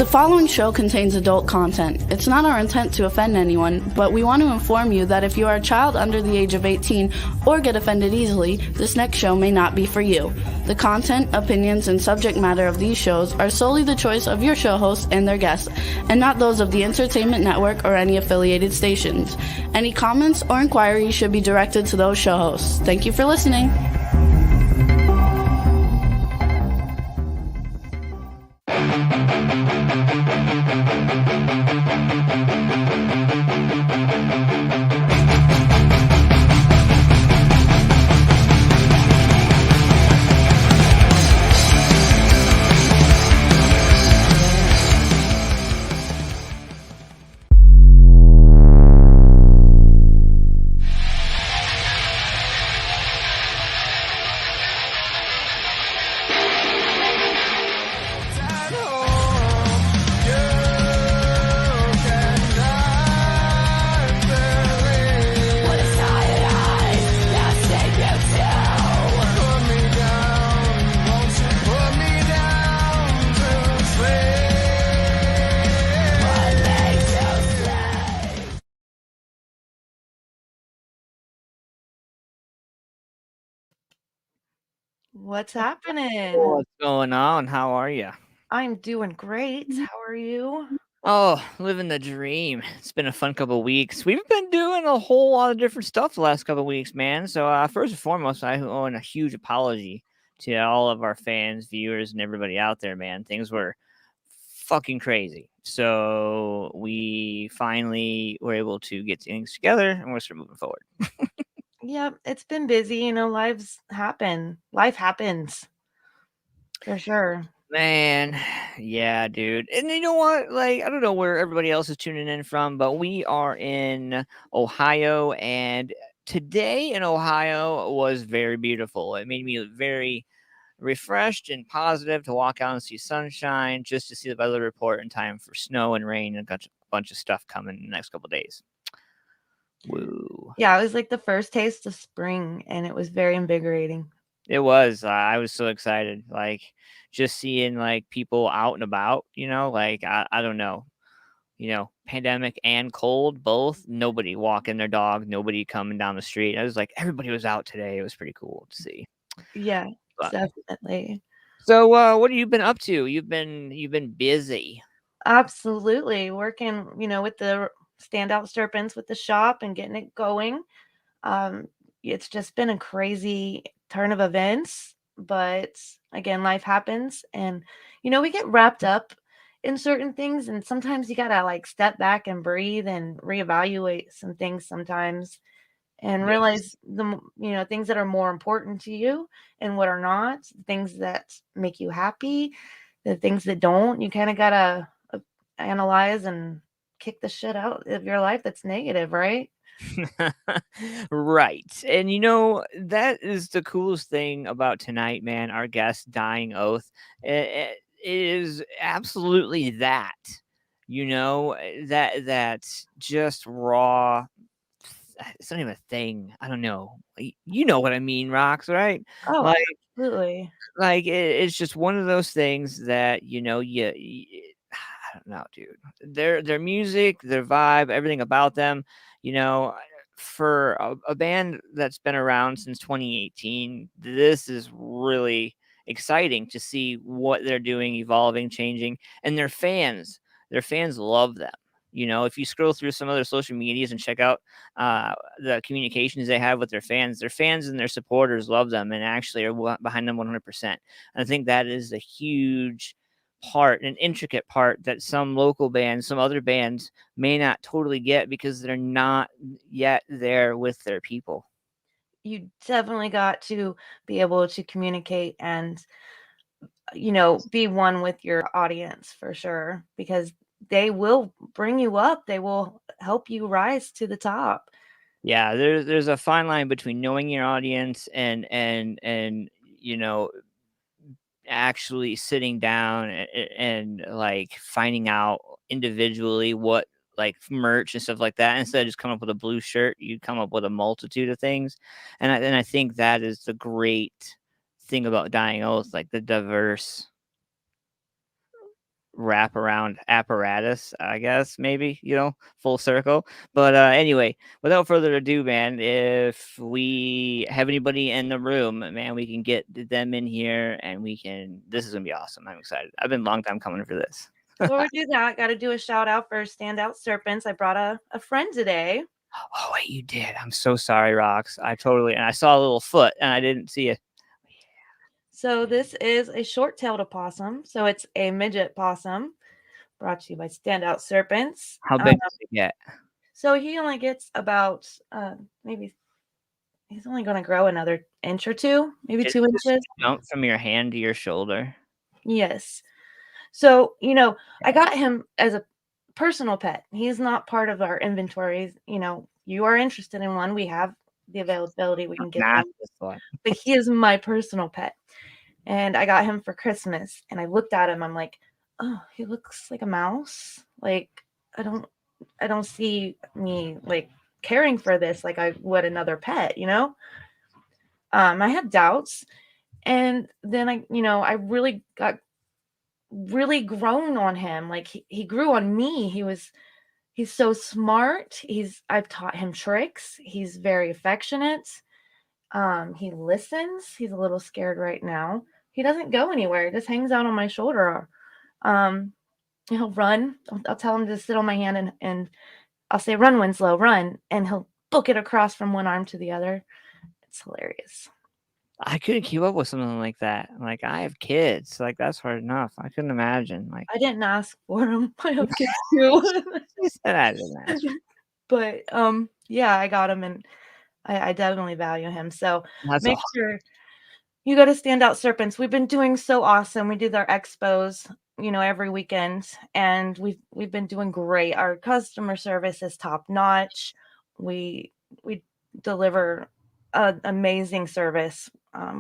The following show contains adult content. It's not our intent to offend anyone, but we want to inform you that if you are a child under the age of 18 or get offended easily, this next show may not be for you. The content, opinions, and subject matter of these shows are solely the choice of your show hosts and their guests, and not those of the Entertainment Network or any affiliated stations. Any comments or inquiries should be directed to those show hosts. Thank you for listening. What's happening? What's going on? How are you? I'm doing great. How are you? Oh, living the dream. It's been a fun couple of weeks. We've been doing a whole lot of different stuff the last couple of weeks, man. So first and foremost, I owe a huge apology to all of our fans, viewers, and everybody out there, man. Things were fucking crazy. So we finally were able to get things together and we're start moving forward. Yep, it's been busy. Lives happen. Life happens. For sure. Man, yeah, dude. And you know what? Like, I don't know where everybody else is tuning in from, but we are in Ohio, and today in Ohio was very beautiful. It made me very refreshed and positive to walk out and see sunshine, just to see the weather report in time for snow and rain and a bunch of stuff coming in the next couple of days. Woo. Yeah, it was like the first taste of spring, and it was very invigorating. It was. I was so excited. Like, just seeing like people out and about, like I don't know, pandemic and cold, both. Nobody walking their dog, nobody coming down the street. I was like, everybody was out today. It was pretty cool to see. Yeah, But, definitely. so what have you been up to? You've been busy. Absolutely. Working, with the standout serpents with the shop and getting it going. It's just been a crazy turn of events, but again, life happens, and we get wrapped up in certain things, and sometimes you gotta like step back and breathe and reevaluate some things sometimes, and realize things that are more important to you and what are not, things that make you happy, the things that don't. You kind of gotta analyze and kick the shit out of your life that's negative, right? Right. And that is the coolest thing about tonight, man. Our guest Dying Oath it is absolutely that. That's just raw. It's not even a thing. I don't know. You know what I mean, Rox, right? Oh, Like absolutely. it's just one of those things that I don't know, dude. Their music, their vibe, everything about them, you know, for a band that's been around since 2018, this is really exciting to see what they're doing, evolving, changing, and their fans love them. If you scroll through some other social medias and check out the communications they have with their fans and their supporters love them and actually are behind them 100%. And I think that is a huge part, an intricate part that some local bands, some other bands may not totally get because they're not yet there with their people. You definitely got to be able to communicate and be one with your audience for sure, because they will bring you up. They will help you rise to the top. Yeah, there's a fine line between knowing your audience and actually sitting down and like finding out individually what like merch and stuff like that. Instead of just coming up with a blue shirt, you come up with a multitude of things. And I think that is the great thing about Dying Oath, like the diverse wraparound apparatus, I guess, maybe, full circle. But anyway, without further ado, man, if we have anybody in the room, man, we can get them in here and this is going to be awesome. I'm excited. I've been a long time coming for this. Before we do that, got to do a shout out for Standout Serpents. I brought a friend today. Oh, wait, you did. I'm so sorry, Rox. And I saw a little foot and I didn't see it. So this is a short-tailed opossum. So it's a midget possum brought to you by Standout Serpents. How big does it get? So he only gets about maybe he's only going to grow another inch or two, maybe 2 inches. Jump from your hand to your shoulder. Yes. So, I got him as a personal pet. He's not part of our inventories. You are interested in one, we have the availability. We can get Not them. this one. But he is my personal pet. And I got him for Christmas. And I looked at him. I'm like, oh, he looks like a mouse. Like, I don't see me like caring for this like I would another pet, I had doubts. And then I really got really grown on him. Like he grew on me. He's so smart. I've taught him tricks. He's very affectionate. He listens. He's a little scared right now. He doesn't go anywhere. He just hangs out on my shoulder. He'll run. I'll tell him to sit on my hand and I'll say, run, Winslow, run. And he'll book it across from one arm to the other. It's hilarious. I couldn't keep up with something like that. Like, I have kids. Like, that's hard enough. I couldn't imagine. Like, I didn't ask for him. I have kids too. you said I didn't ask. But yeah, I got him and I definitely value him. So make sure you go to Standout Serpents. We've been doing so awesome. We do their expos, every weekend, and we've been doing great. Our customer service is top notch. We deliver an amazing service.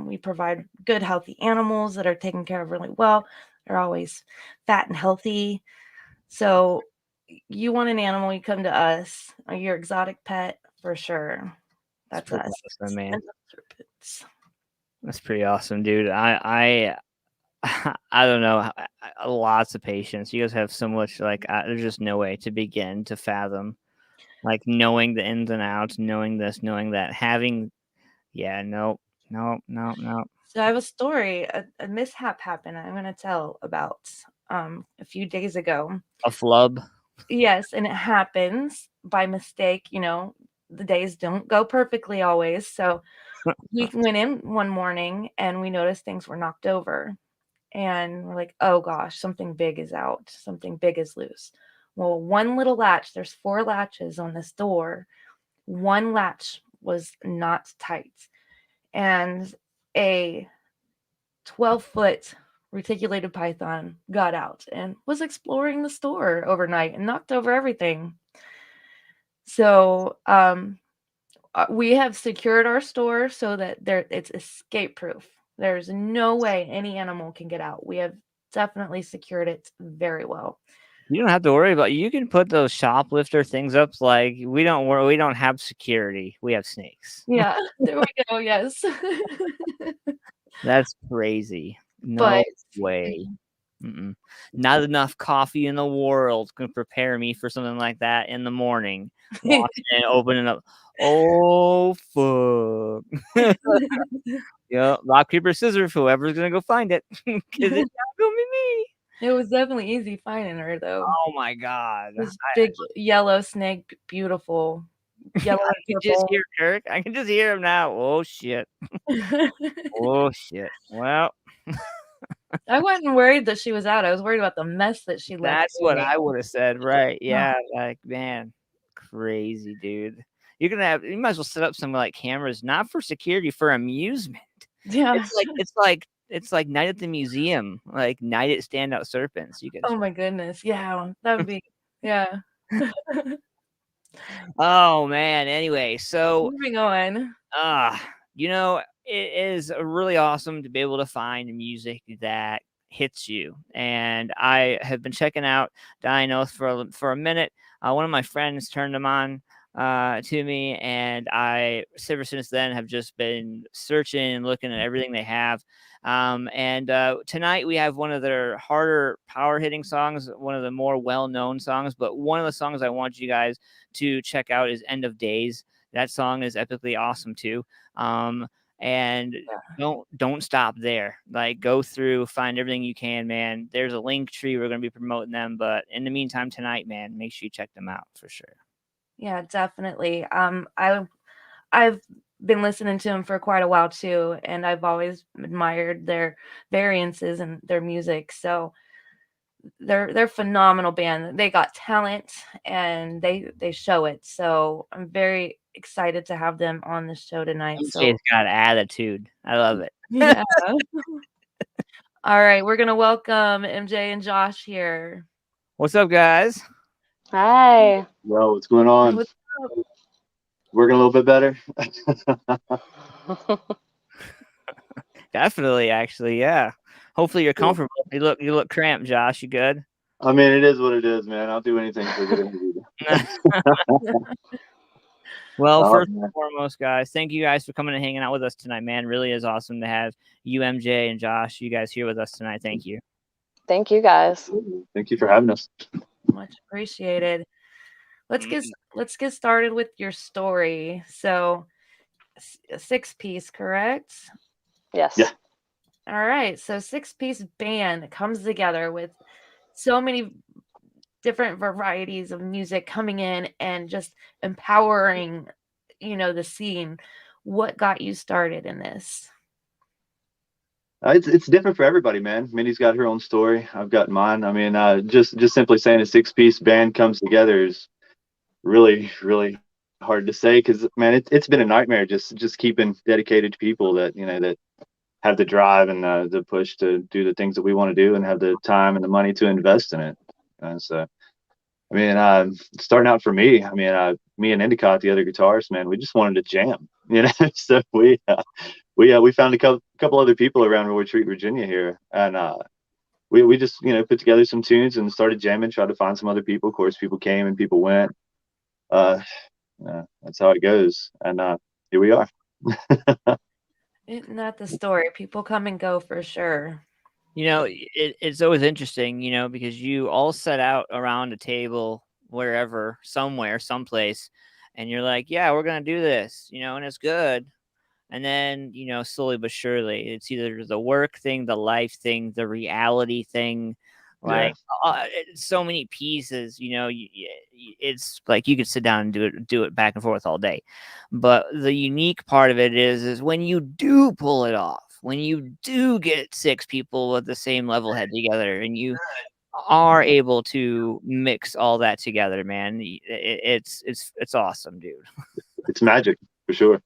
We provide good, healthy animals that are taken care of really well. They're always fat and healthy. So you want an animal, you come to us. Your exotic pet, for sure. That's us. Awesome, man. That's pretty awesome, dude. I don't know. Lots of patience. You guys have so much. Like, there's just no way to begin to fathom. Like, knowing the ins and outs, knowing this, knowing that, nope. So I have a story. A mishap happened. I'm going to tell about a few days ago. A flub. Yes, and it happens by mistake. The days don't go perfectly always. So we went in one morning and we noticed things were knocked over. And we're like, oh gosh, something big is out. Something big is loose. Well, one little latch, there's 4 latches on this door. One latch was not tight. And a 12-foot reticulated python got out and was exploring the store overnight and knocked over everything. So we have secured our store so that it's escape proof. There's no way any animal can get out. We have definitely secured it very well. You don't have to worry about. You can put those shoplifter things up. Like, we don't have security. We have snakes. Yeah, there we go. Yes. That's crazy. No way. Not enough coffee in the world can prepare me for something like that in the morning. Walking and opening up. Oh, fuck. Yeah, rock, paper, scissors. Whoever's going to go find it. Because it's not going to be me. It was definitely easy finding her, though. Oh, my God. This big yellow snake, beautiful. Yellow I can just hear Kirk. I can just hear him now. Oh, shit. Oh, shit. Well. I wasn't worried that she was out. I was worried about the mess that she left. That's what I would have said, right? Yeah, like, man, crazy, dude. You might as well set up some like cameras, not for security, for amusement. Yeah, it's like night at the museum, like night at Standout Serpents. You guys. Oh my goodness, yeah, that would be yeah. Oh man. Anyway, so moving on. It is really awesome to be able to find music that hits you. And I have been checking out Dying Oath for a minute. One of my friends turned them on to me, and I ever since then have just been searching and looking at everything they have. And tonight we have one of their harder power hitting songs, one of the more well-known songs. But one of the songs I want you guys to check out is End of Days. That song is epically awesome too. And don't stop there. Like, go through, find everything you can, man. There's a link tree. We're going to be promoting them. But in the meantime, tonight, man, make sure you check them out for sure. Yeah, definitely. I've been listening to them for quite a while too, and I've always admired their variances and their music. So they're phenomenal band. They got talent and they show it. So I'm very excited to have them on the show tonight. So MJ's got attitude. I love it. yeah. All right, we're gonna welcome MJ and Josh here. What's up, guys? Hi. Well, what's going on? What's up? Working a little bit better. Definitely, actually, yeah. Hopefully you're comfortable. You look cramped, Josh. You good? I mean, it is what it is, man. I'll do anything for a good interview. Well, Oh, first man. and foremost, guys, thank you guys for coming and hanging out with us tonight, man. Really is awesome to have you, MJ, and Josh, you guys here with us tonight. Thank you. Thank you guys. Thank you for having us. Much appreciated. Let's get started with your story. So, a 6-piece, correct? Yes. Yeah. All right. So 6-piece band comes together with so many different varieties of music coming in and just empowering, the scene. What got you started in this? It's different for everybody, man. Minnie's got her own story. I've got mine. I mean, just simply saying a 6-piece band comes together is really, really hard to say because, man, it's been a nightmare just keeping dedicated people that that have the drive and the push to do the things that we want to do and have the time and the money to invest in it. And so, I mean, starting out for me, I mean, me and Endicott, the other guitarist, man, we just wanted to jam, So we found a couple other people around Retreat, Virginia here, and we just put together some tunes and started jamming. Tried to find some other people. Of course, people came and people went. That's how it goes, and here we are. Isn't that the story? People come and go for sure. It's always interesting, because you all set out around a table wherever, somewhere, someplace, and you're like, yeah, we're going to do this, and it's good. And then, slowly but surely, it's either the work thing, the life thing, the reality thing. Like, so many pieces, it's like you could sit down and do it back and forth all day. But the unique part of it is when you do pull it off, when you do get 6 people with the same level head together and you are able to mix all that together, man, it's awesome, dude. It's magic for sure.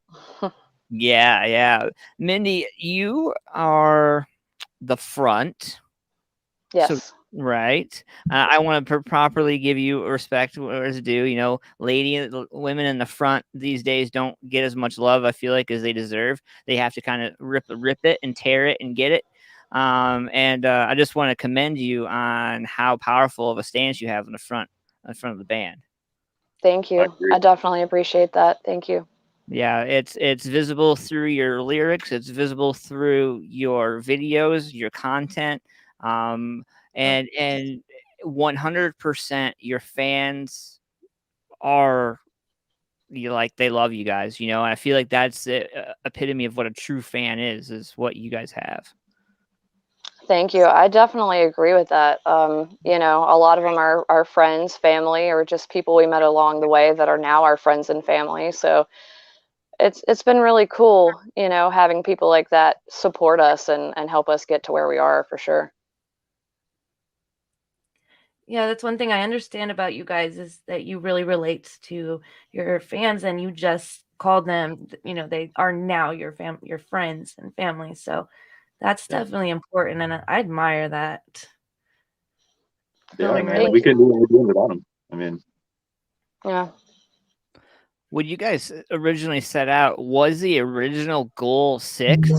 Yeah. Mindy, you are the front. Yes. So, right. I want to properly give you respect where it's due. Women in the front these days don't get as much love, I feel like, as they deserve. They have to kind of rip it and tear it and get it. And I just want to commend you on how powerful of a stance you have in front of the band. Thank you. I definitely appreciate that. Thank you. Yeah, it's visible through your lyrics. It's visible through your videos, your content, and 100% your fans are they love you guys. And I feel like that's the epitome of what a true fan is what you guys have. Thank you. I definitely agree with that. A lot of them are our friends, family, or just people we met along the way that are now our friends and family. So it's been really cool, having people like that support us and help us get to where we are, for sure. Yeah, that's one thing I understand about you guys is that you really relate to your fans, and you just called them, they are now your friends and family. So that's definitely important, and I admire that. Yeah, man, we couldn't do what we're doing without them. I mean, yeah. When you guys originally set out, was the original goal 6,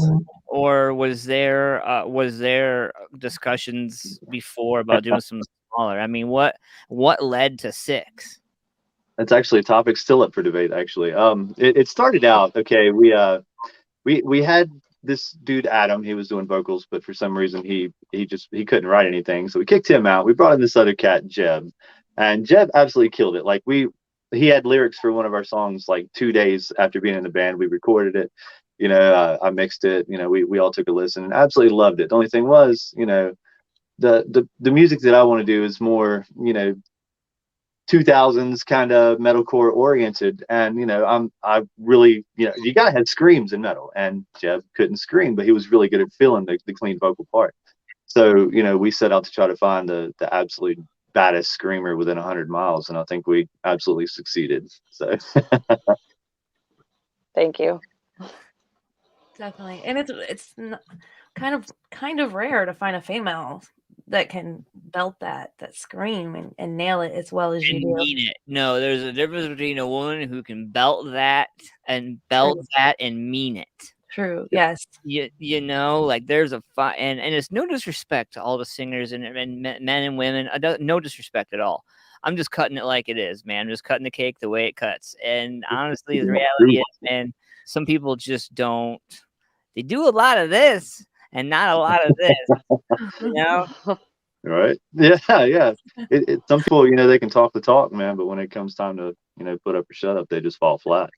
or was there discussions before about doing some smaller? I mean, what led to 6? That's actually a topic still up for debate. Actually, it started out okay. We had this dude Adam, he was doing vocals, but for some reason he couldn't write anything, so we kicked him out. We brought in this other cat, Jeb, and Jeb absolutely killed it. Like he had lyrics for one of our songs like 2 days after being in the band. We recorded it, I mixed it. We all took a listen and absolutely loved it. The only thing was, the music that I want to do is more 2000s kind of metalcore oriented, and I really, you gotta have screams in metal, and Jeb couldn't scream, but he was really good at filling the clean vocal part. So we set out to try to find the absolute baddest screamer within 100 miles, and I think we absolutely succeeded. So Thank you. Definitely. And it's kind of rare to find a female that can belt that scream and nail it as well as you do. Mean it. No, there's a difference between a woman who can belt that and mean it. True. Yes. Like there's a and it's no disrespect to all the singers and men and women. No disrespect at all. I'm just cutting it like it is, man. I'm just cutting the cake the way it cuts. And honestly, the reality is, man, some people just don't. They do a lot of this and not a lot of this. Right? Yeah. Some people, they can talk the talk, man, but when it comes time to, put up or shut up, they just fall flat.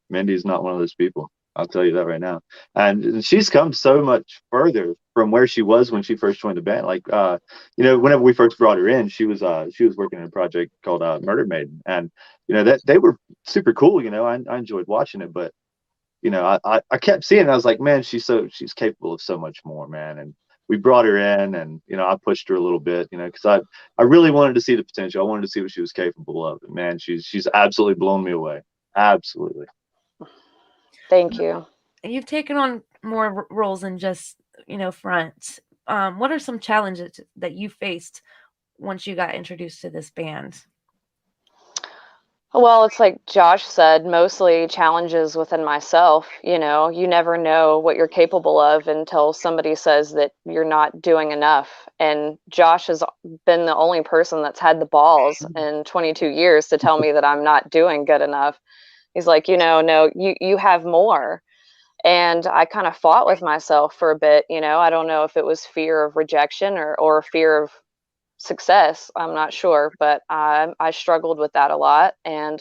Mindy's not one of those people. I'll tell you that right now. And she's come so much further from where she was when she first joined the band. Like, whenever we first brought her in, she was working in a project called Murder Maiden, and that they were super cool. I enjoyed watching it, but I kept seeing it. I was like, man, she's capable of so much more, man. And we brought her in, and I pushed her a little bit, because I really wanted to see the potential. I wanted to see what she was capable of. And man, she's absolutely blown me away. Absolutely. Thank you. You've taken on more roles than just, front. What are some challenges that you faced once you got introduced to this band? Well, it's like Josh said, mostly challenges within myself. You never know what you're capable of until somebody says that you're not doing enough. And Josh has been the only person that's had the balls in 22 years to tell me that I'm not doing good enough. He's like, no, you have more. And I kind of fought with myself for a bit. I don't know if it was fear of rejection or fear of success. I'm not sure, but I struggled with that a lot. And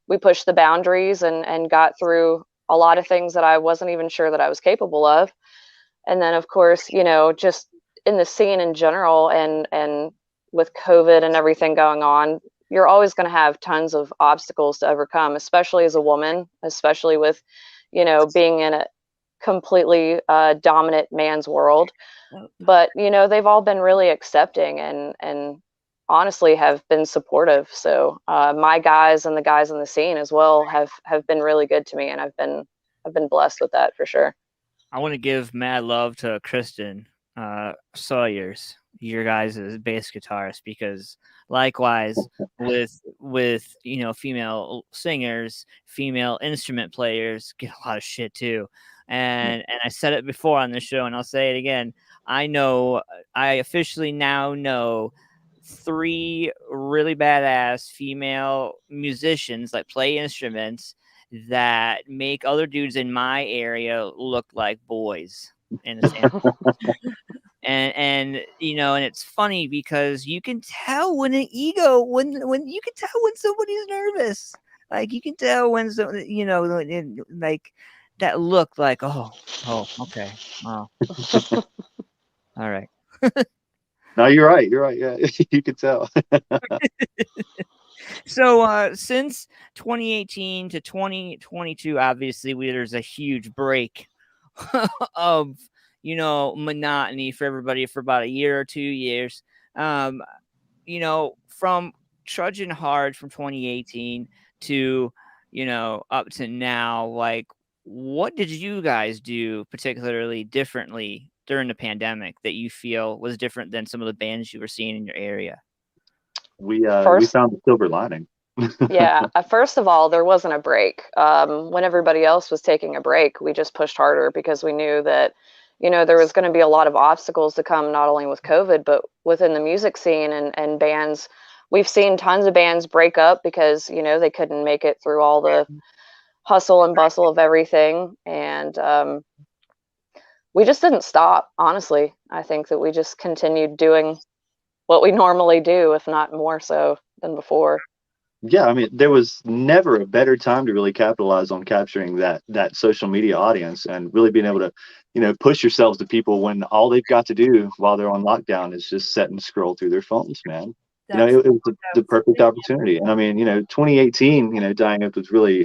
we pushed the boundaries and got through a lot of things that I wasn't even sure that I was capable of. And then, of course, just in the scene in general and with COVID and everything going on, you're always going to have tons of obstacles to overcome, especially as a woman, especially with, being in a completely dominant man's world. But, they've all been really accepting and honestly have been supportive. So my guys and the guys in the scene as well have been really good to me. And I've been blessed with that for sure. I want to give mad love to Kristen Sawyers, your guys' bass guitarist, because likewise with female singers, female instrument players get a lot of shit too. And I said it before on the show, and I'll say it again. I officially now know 3 really badass female musicians that play instruments that make other dudes in my area look like boys in a sense. And it's funny because you can tell when an ego when you can tell when somebody's nervous. Like you can tell when like that look like oh okay, oh all right. No, you're right. Yeah, you could tell. So since 2018 to 2022, obviously there's a huge break of monotony for everybody for about a year or 2 years. From trudging hard from 2018 to up to now, like what did you guys do particularly differently during the pandemic that you feel was different than some of the bands you were seeing in your area? We found the silver lining. Yeah. First of all, there wasn't a break. When everybody else was taking a break, we just pushed harder because we knew that, there was going to be a lot of obstacles to come, not only with COVID, but within the music scene and bands. We've seen tons of bands break up because, they couldn't make it through all the hustle and bustle of everything. And we just didn't stop, honestly. I think that we just continued doing what we normally do, if not more so than before. Yeah, I mean, there was never a better time to really capitalize on capturing that social media audience and really being able to, push yourselves to people when all they've got to do while they're on lockdown is just sit and scroll through their phones, man. That's It was what I the was perfect thinking. opportunity. And I mean, 2018, Dying Up was really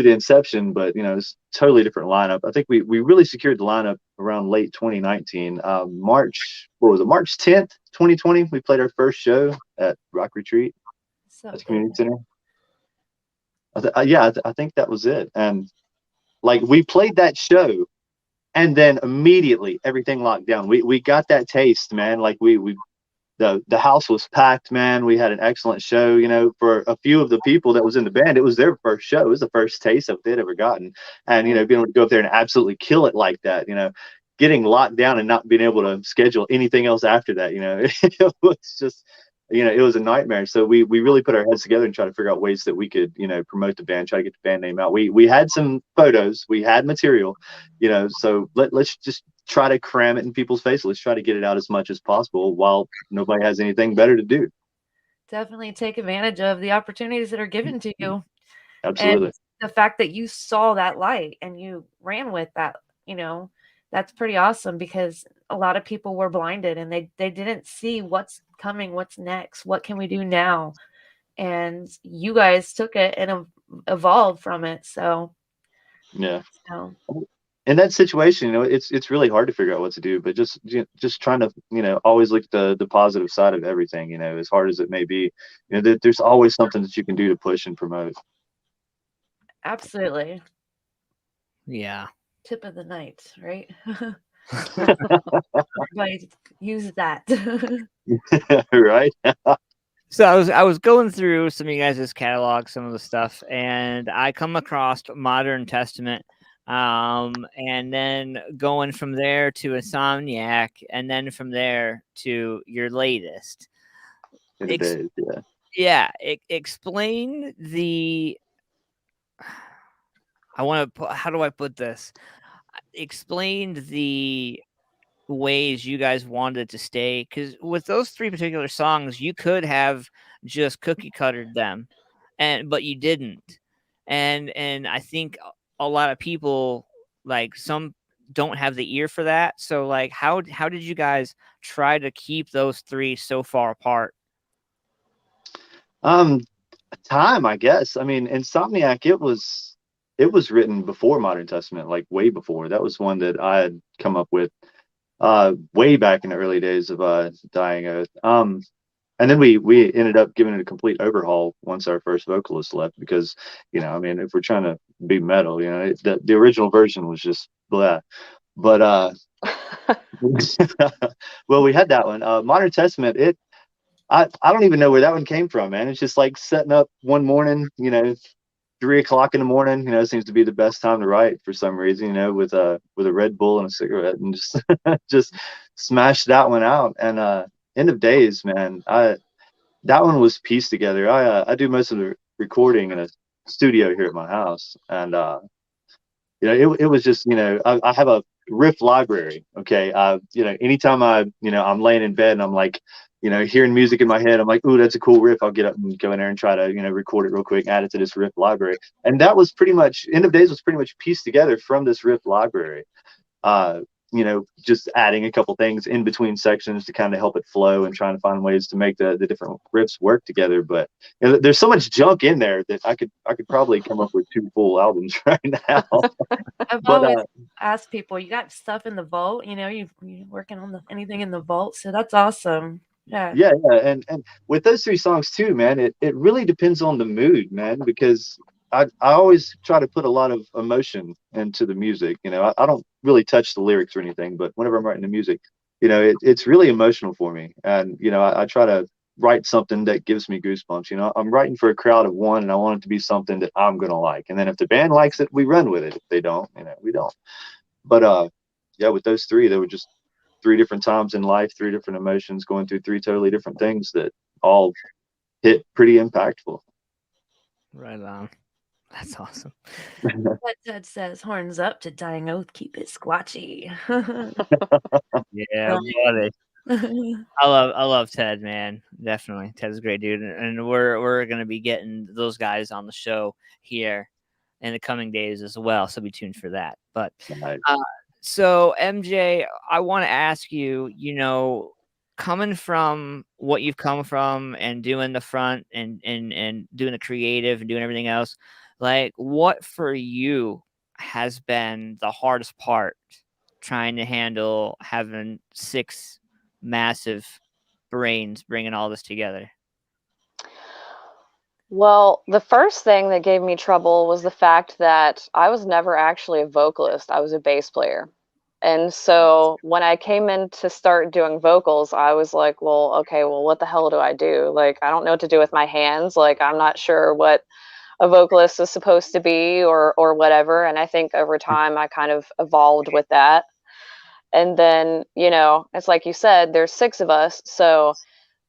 the inception, but it's totally different lineup. I think we really secured the lineup around late 2019. What was it? March 10th, 2020. We played our first show at Rock Retreat at the Something. community center. I think that was it. And like we played that show, and then immediately everything locked down. We got that taste, man. Like the house was packed, man. We had an excellent show. For a few of the people that was in the band, it was their first show. It was the first taste of it they'd ever gotten, and being able to go up there and absolutely kill it like that. Getting locked down and not being able to schedule anything else after that. It was just it was a nightmare. So we really put our heads together and try to figure out ways that we could, promote the band, try to get the band name out. We had some photos, we had material, so let's just try to cram it in people's face. Let's try to get it out as much as possible while nobody has anything better to do. Definitely take advantage of the opportunities that are given to you. Absolutely. And the fact that you saw that light and you ran with that, that's pretty awesome, because a lot of people were blinded and they didn't see what's coming, what's next, what can we do now? And you guys took it and evolved from it. So, Yeah. so In that situation, it's really hard to figure out what to do, but just trying to, always look at the positive side of everything, as hard as it may be. There's always something that you can do to push and promote. absolutely. Yeah. Tip of the night, right? Everybody use that. Right. So I was going through some of you guys' catalog, some of the stuff, and I come across Modern Testament, and then going from there to Insomniac, and then from there to your latest. It is, yeah. Yeah, explain the. How do I put this? Explain the ways you guys wanted to stay, because with those three particular songs, you could have just cookie cuttered them, but you didn't. And I think a lot of people, like, some don't have the ear for that. So like, how did you guys try to keep those three so far apart? Time, I guess. I mean, Insomniac, it was written before Modern Testament, like way before. That was one that I had come up with way back in the early days of Dying Oath. And then we ended up giving it a complete overhaul once our first vocalist left, because I mean, if we're trying to be metal, the original version was just blah. But well, we had that one. Modern Testament, I don't even know where that one came from, man. It's just like setting up one morning, 3 o'clock in the morning, seems to be the best time to write for some reason, with a Red Bull and a cigarette, and just just smash that one out. And end of days, man, that one was pieced together. I do most of the recording in a studio here at my house, and it was just, I have a riff library. Okay. Anytime I'm laying in bed and I'm like, hearing music in my head, I'm like, ooh, that's a cool riff. I'll get up and go in there and try to, record it real quick, add it to this riff library. And that was pretty much, End of Days was pretty much pieced together from this riff library. Just adding a couple things in between sections to kind of help it flow and trying to find ways to make the different riffs work together. But there's so much junk in there that I could probably come up with 2 full albums right now. I've But always asked people, you got stuff in the vault? You working on anything in the vault? So that's awesome. Yeah. yeah, and with those 3 songs too, man, it really depends on the mood, man, because I always try to put a lot of emotion into the music. I don't really touch the lyrics or anything, but whenever I'm writing the music, it's really emotional for me. And I try to write something that gives me goosebumps. I'm writing for a crowd of one, and I want it to be something that I'm gonna like. And then if the band likes it, we run with it. If they don't, we don't. But yeah, with those 3, they were just 3 different times in life, 3 different emotions, going through 3 totally different things that all hit pretty impactful. Right on. That's awesome. But Ted says, horns up to dying oath, keep it squatchy. Yeah, buddy. I love Ted, man. Definitely, Ted's a great dude, and we're gonna be getting those guys on the show here in the coming days as well. So be tuned for that. But Nice. so MJ, I want to ask you, you know, coming from what you've come from and doing the front and doing the creative and doing everything else, like what for you has been the hardest part trying to handle having 6 massive brains bringing all this together? Well, the first thing that gave me trouble was the fact that I was never actually a vocalist. I was a bass player. And so when I came in to start doing vocals, I was like, well, okay, well, what the hell do I do? Like, I don't know what to do with my hands. Like, I'm not sure what a vocalist is supposed to be or whatever. And I think over time I kind of evolved with that. And then, you know, it's like you said, there's 6 of us. So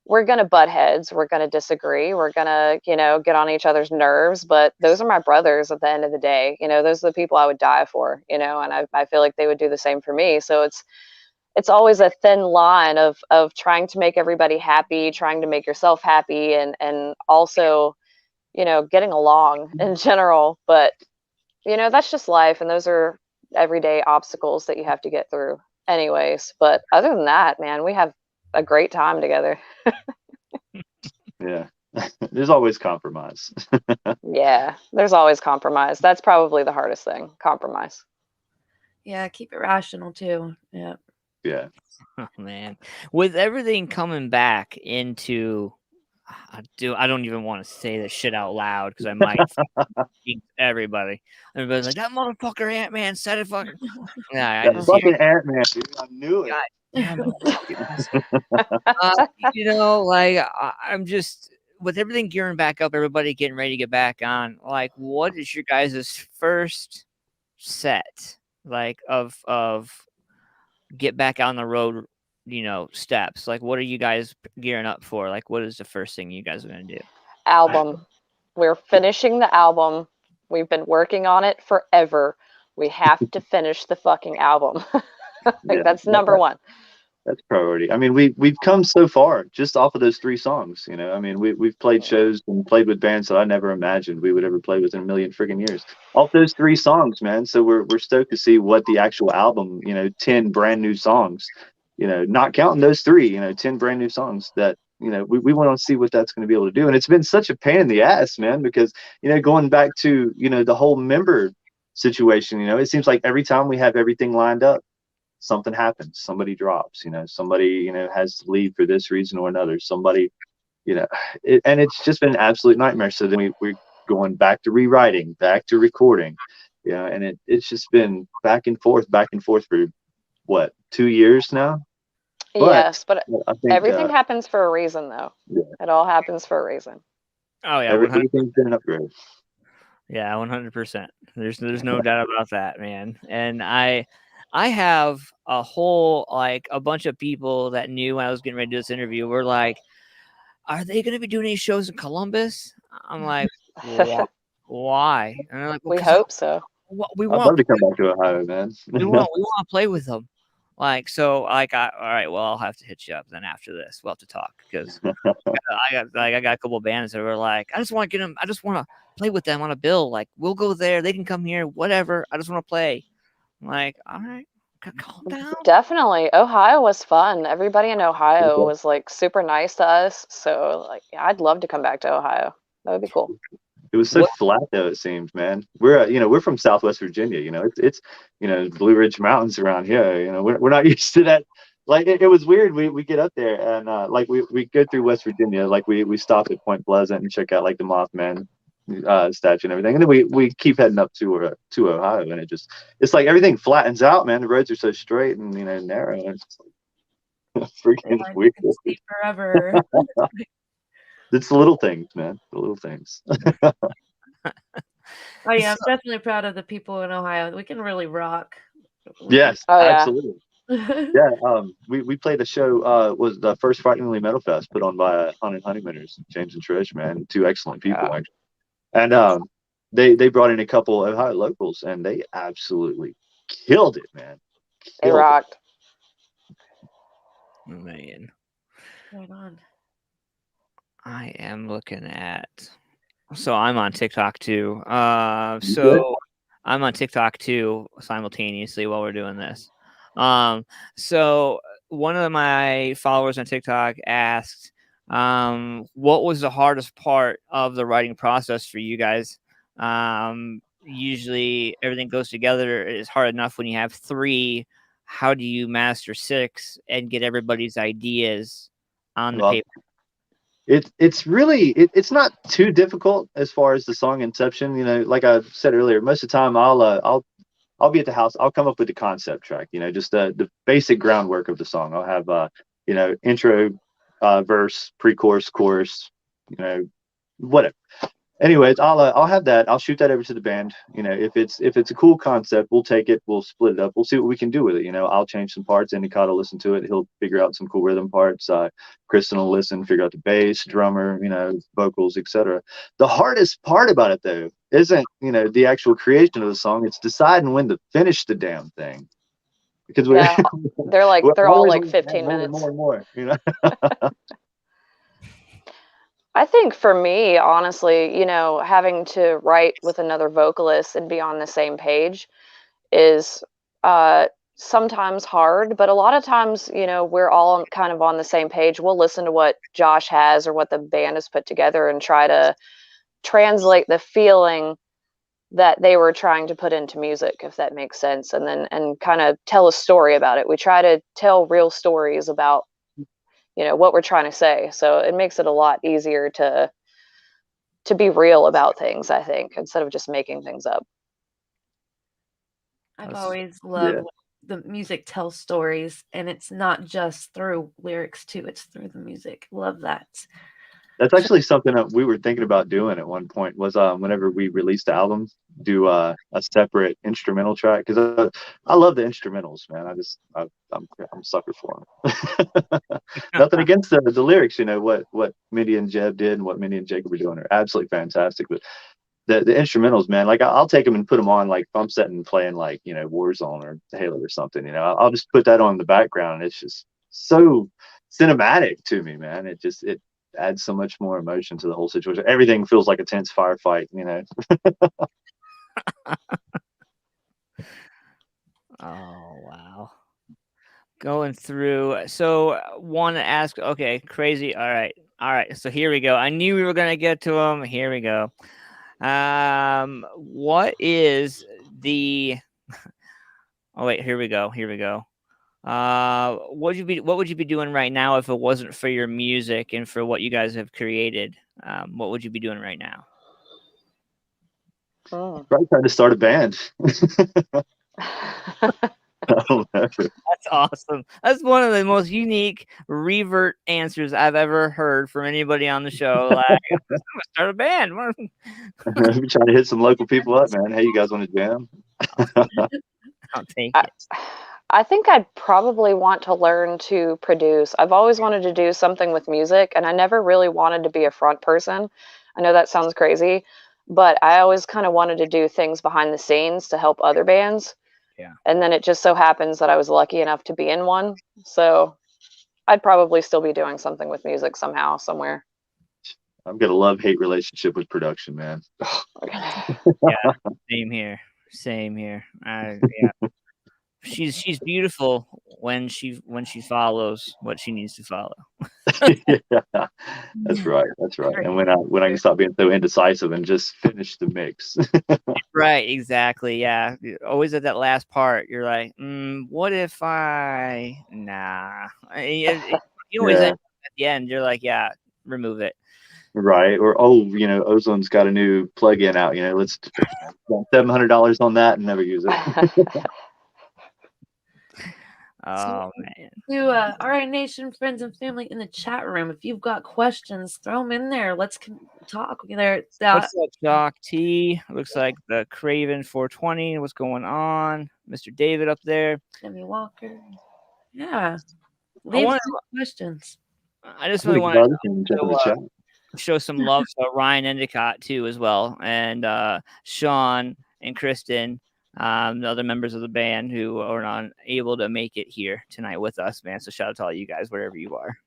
we're going to butt heads. We're going to disagree. We're going to, you know, get on each other's nerves. But those are my brothers at the end of the day. You know, those are the people I would die for, you know, and I feel like they would do the same for me. So it's always a thin line of trying to make everybody happy, trying to make yourself happy, and also, you know, getting along in general. But, you know, that's just life. And those are everyday obstacles that you have to get through anyways. But other than that, man, we have a great time together. Yeah. There's always compromise. Yeah, there's always compromise. That's probably the hardest thing, compromise. Yeah, keep it rational too. Yeah. Yeah. Oh man, with everything coming back into, I don't even want to say this shit out loud because I might jinx everybody. Everybody's like, that motherfucker Ant-Man said it fucking. Yeah, I That just fucking Ant-Man, dude. I knew it. God damn it, fucking asshole. You know, like I'm just with everything gearing back up, everybody getting ready to get back on. Like, what is your guys' first set like of get back on the road? You know, steps. Like, what are you guys gearing up for? Like, what is the first thing you guys are gonna do? Album. We're finishing the album. We've been working on it forever. We have to finish the fucking album. Like, Yeah, that's number one. that's priority. I mean, we've come so far just off of those 3 songs. You know, I mean, we've played shows and played with bands that I never imagined we would ever play with in a million friggin' years. Off those 3 songs, man. So we're stoked to see what the actual album, you know, 10 brand new songs, you know, not counting those 3, you know, 10 brand new songs that, you know, we want to see what that's going to be able to do. And it's been such a pain in the ass, man, because, you know, going back to, you know, the whole member situation, you know, it seems like every time we have everything lined up, something happens, somebody drops, you know, somebody, you know, has to leave for this reason or another, somebody, you know, and it's just been an absolute nightmare. So then we're going back to rewriting, back to recording, you know, and it's just been back and forth for what, 2 years now. Yes, but I think everything happens for a reason, though. Yeah. It all happens for a reason. Oh yeah, everything's been an upgrade. Yeah, 100%. There's no doubt about that, man. And I have a whole like a bunch of people that knew when I was getting ready to do this interview were like, "Are they going to be doing any shows in Columbus?" I'm like, "Why?" And they're like, well, We hope so. We I'd want love to come back to Ohio, man. we want to play with them. Like, so like all right, well, I'll have to hit you up then after this. We'll have to talk because I got a couple of bands that were like, I just want to get them. I just want to play with them on a bill. Like, we'll go there. They can come here. Whatever. I just want to play. I'm like, all right, calm down. Definitely. Ohio was fun. Everybody in Ohio was like super nice to us. So like, yeah, I'd love to come back to Ohio. That would be cool. It was so flat though, it seems, man. We're you know, we're from Southwest Virginia, you know, it's you know, Blue Ridge Mountains around here, you know, we're not used to that. Like it was weird. We get up there and like we go through West Virginia, like we stop at Point Pleasant and check out like the Mothman statue and everything, and then we keep heading up to Ohio, and it's like everything flattens out, man. The roads are so straight and, you know, narrow, and it's just like freaking weird. Forever. It's the little things, man. The little things. Oh yeah, I'm definitely proud of the people in Ohio. We can really rock. Yes, Oh, yeah. absolutely. Yeah, we played a show. Was the first Frighteningly Metal Fest put on by Haunted Honeymooners, James and Trish, man, 2 excellent people, actually. And they brought in a couple of Ohio locals, and they absolutely killed it, man. They Killed it. rocked. Man, Right on. I am looking at. So I'm on TikTok too. You good? So I'm on TikTok too simultaneously while we're doing this. So one of my followers on TikTok asked, what was the hardest part of the writing process for you guys? Usually everything goes together. It's hard enough when you have 3. How do you master 6 and get everybody's ideas on the Well, paper? it's really it's not too difficult as far as the song inception. You know, like I said earlier, most of the time I'll be at the house. I'll come up with the concept track. You know, just the basic groundwork of the song. I'll have you know, intro, verse, pre-chorus, chorus. You know, whatever. Anyways, I'll have that. I'll shoot that over to the band. You know, if it's a cool concept, we'll take it. We'll split it up. We'll see what we can do with it. You know, I'll change some parts. Endicott will listen to it. He'll figure out some cool rhythm parts. Kristen will listen, figure out the bass, drummer, you know, vocals, etc. The hardest part about it though isn't, you know, the actual creation of the song. It's deciding when to finish the damn thing, because Yeah, they're we're all always like wanting to add 15 more and minutes. more and more. You know. I think for me, honestly, you know, having to write with another vocalist and be on the same page is sometimes hard, but a lot of times, you know, we're all kind of on the same page. We'll listen to what Josh has or what the band has put together and try to translate the feeling that they were trying to put into music, if that makes sense, and then and kind of tell a story about it. We try to tell real stories about, you know, what we're trying to say. So it makes it a lot easier to be real about things, I think, instead of just making things up. I've always Yeah. loved when the music tells stories, and it's not just through lyrics too, it's through the music. Love that. That's actually something that we were thinking about doing at one point. Was whenever we released the album, do a separate instrumental track, because I love the instrumentals, man. I'm a sucker for them. Nothing against the lyrics, you know, what Mindy and Jeb did and what Mindy and Jacob were doing are absolutely fantastic. But the instrumentals, man, like I'll take them and put them on, like if I'm sitting and playing like, you know, Warzone or Halo or something, you know, I'll just put that on in the background. It's just so cinematic to me, man. It adds so much more emotion to the whole situation. Everything feels like a tense firefight, you know. Oh, wow. Going through. So, want to ask, okay, crazy. All right. So here we go. I knew we were going to get to them. Here we go. What is the Oh wait, here we go. What would you be doing right now if it wasn't for your music and for what you guys have created? What would you be doing right now? Probably trying to start a band. That's awesome. That's one of the most unique revert answers I've ever heard from anybody on the show. Like, I'm gonna start a band. I'm trying to hit some local people up, man. Hey, you guys want to jam? I'll take it. I think I'd probably want to learn to produce. I've always wanted to do something with music, and I never really wanted to be a front person. I know that sounds crazy, but I always kind of wanted to do things behind the scenes to help other bands. Yeah. And then it just so happens that I was lucky enough to be in one. So I'd probably still be doing something with music somehow, somewhere. I've got a love-hate relationship with production, man. Yeah, same here. Yeah. She's beautiful when she follows what she needs to follow. Yeah, that's right. And when I can stop being so indecisive and just finish the mix. Right, exactly. Yeah, always at that last part, you're like, what if nah? You always end up at the end. You're like, yeah, remove it. Right. Or, you know, Ozone's got a new plug-in out, you know, let's spend $700 on that and never use it. Oh man. To RA Nation friends and family in the chat room, if you've got questions, throw them in there. Let's talk. What's up, Doc T? Looks like the Craven 420. What's going on? Mr. David up there. Jimmy Walker. Yeah. Leave some questions. I just really want to know. show some love to Ryan Endicott too as well, and Sean and Kristen, the other members of the band who are not able to make it here tonight with us, man. So shout out to all you guys wherever you are.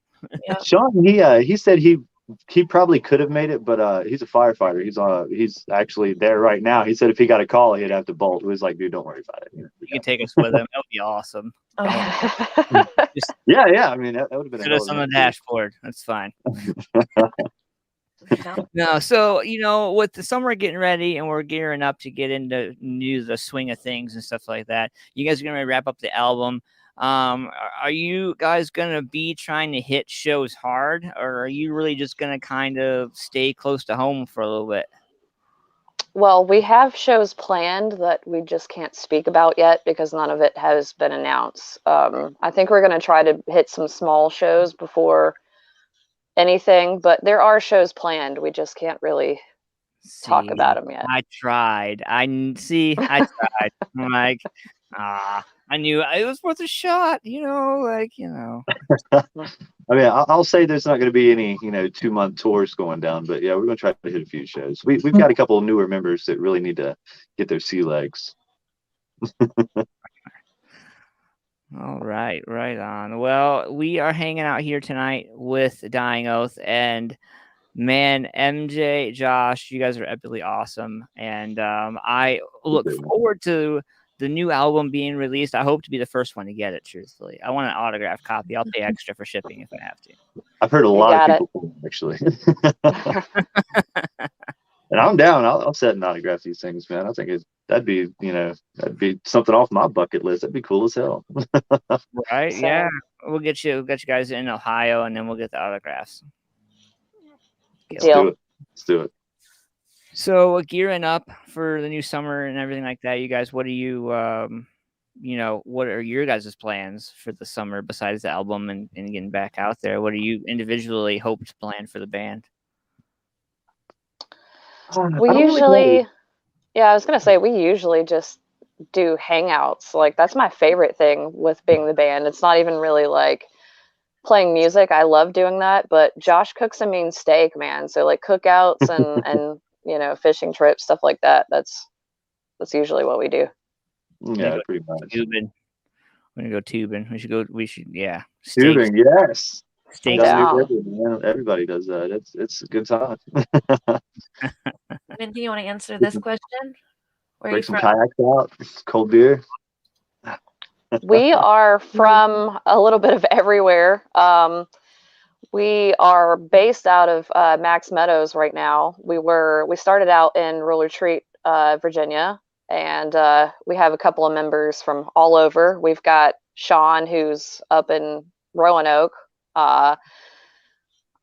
Yep. Sean, he said he probably could have made it, but he's a firefighter. He's actually there right now. He said if he got a call, he'd have to bolt. He was like, dude, don't worry about it. You can take us with him. That would be awesome. Oh, Just Yeah. I mean, that would have been put us on the dashboard. That's fine. yeah. No, so with the summer getting ready and we're gearing up to get into the swing of things and stuff like that, you guys are gonna wrap up the album. Are you guys gonna be trying to hit shows hard, or are you really just gonna kind of stay close to home for a little bit? Well, we have shows planned that we just can't speak about yet because none of it has been announced. I think we're going to try to hit some small shows before anything, but there are shows planned. We just can't really talk about them yet. I tried. I tried. I'm like, I knew it was worth a shot. I mean, I'll say there's not going to be any 2-month tours going down, but yeah, we're going to try to hit a few shows. We've got a couple of newer members that really need to get their sea legs. All right, right on. Well, we are hanging out here tonight with Dying Oath, and man, MJ, Josh, you guys are epically awesome, and I look forward to the new album being released. I hope to be the first one to get it, truthfully. I want an autographed copy. I'll pay extra for shipping if I have to. I've heard a lot of people actually. And I'm down. I'll set and autograph these things, man. I think that'd be something off my bucket list. That'd be cool as hell. Right? So, yeah. We'll get you guys in Ohio, and then we'll get the autographs. Deal. Let's do it. So gearing up for the new summer and everything like that, you guys, what are you, what are your guys' plans for the summer besides the album and getting back out there? What do you individually hope to plan for the band? We usually, I was going to say, we usually just do hangouts. Like, that's my favorite thing with being the band. It's not even really like playing music. I love doing that, but Josh cooks a mean steak, man. So like cookouts and fishing trips, stuff like that. That's usually what we do. Yeah, pretty much. Tubing. We're gonna go tubing. We should, yeah. Tubing, yes. Steak. Everybody does that. It's a good time. Mindy, you want to answer this question? Where Break some kayaks out, cold beer. We are from a little bit of everywhere. We are based out of Max Meadows right now. We started out in Roller Treat, Virginia, and we have a couple of members from all over. We've got Sean, who's up in Roanoke.